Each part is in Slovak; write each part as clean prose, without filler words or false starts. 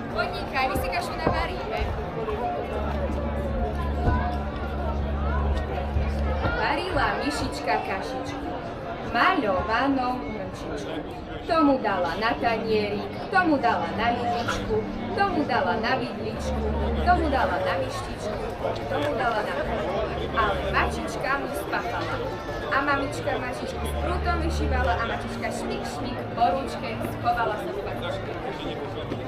Podnikaj, my si kašu navaríme. Varila myšička kašičku v maľovanom hrnčičku. Tomu dala na tanierik, tomu dala na vidličku, tomu dala na vidličku, tomu dala na myštičku, tomu dala na tanierik. Ale mačička mu spapala. A mamička mačičku s prútom vyšívala a mačička šmik, šmik po rúčke schovala sa v patičke.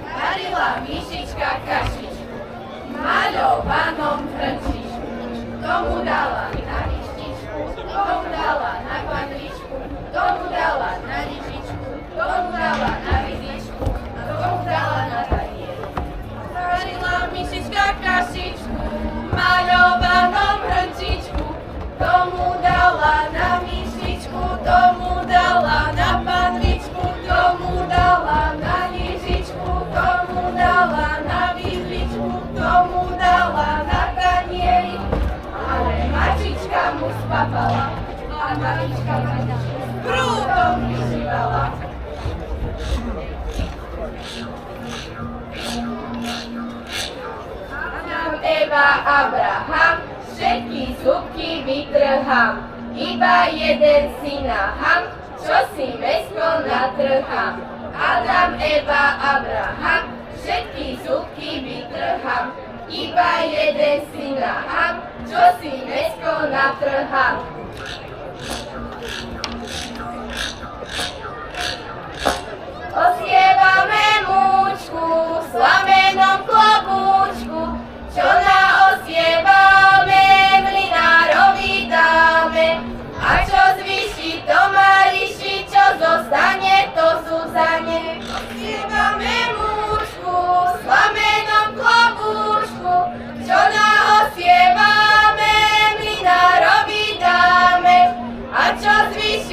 Varila myšička kašičku v maľovanom hrnčičku. Tomu dala na myštičku, tomu dala na kvanličku, tomu dala na lyžičku, tomu dala na vidličku, tomu dala na tanierik. Varila myšička kašičku v maľovanom hrnčičku. Tomu dala na myšičku, tomu dala na panvičku, tomu dala na lyžičku, tomu dala na vidličku, tomu dala na tanierik. Ale mačička mu spapala a mamička mačičku s prútom vyšívala. Eva Abraham, všetky zúbky vytrhám, iba jeden si nahám, čo si mäsko natrhám. Adam, Eva, Abraham, všetky zúbky vytrhám, iba jeden si nahám, čo si mäsko natrhám. Osievame múčku v slamenom klobúčku, čo naosievame, mlynárovi dáme. A čo zvýši, to Mariši, čo zostane, to Zuzane. Osievame múčku v slamenom klobúčku, čo naosievame, mlynárovi dáme. A čo zvýši,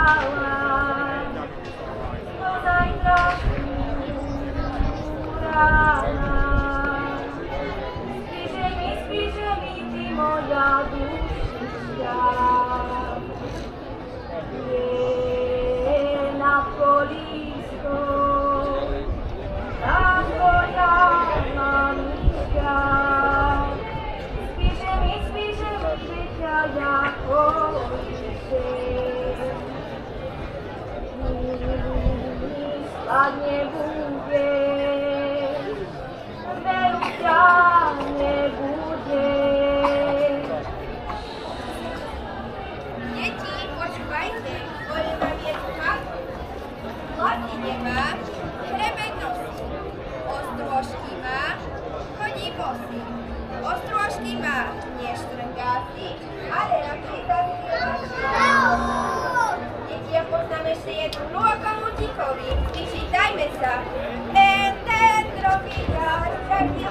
dala do najdražšího rána. Spíše mi ty moja duša, je na kolísko, tá tvoja mamička. Spíše mi dieťa ako spať nebude, veru ťa nebude. Deti, počúvajte, poviem vám jednu hádku. Lodi nemá, hrebeň nosí. Ostrôžky má, chodí bosý. Ostrôžky má, neštrngá si, ale radšej zaspieva. Deti, ja poznám ešte jednu hru o komutíkovi. Vyčítajme sa. Ten drobíka, taký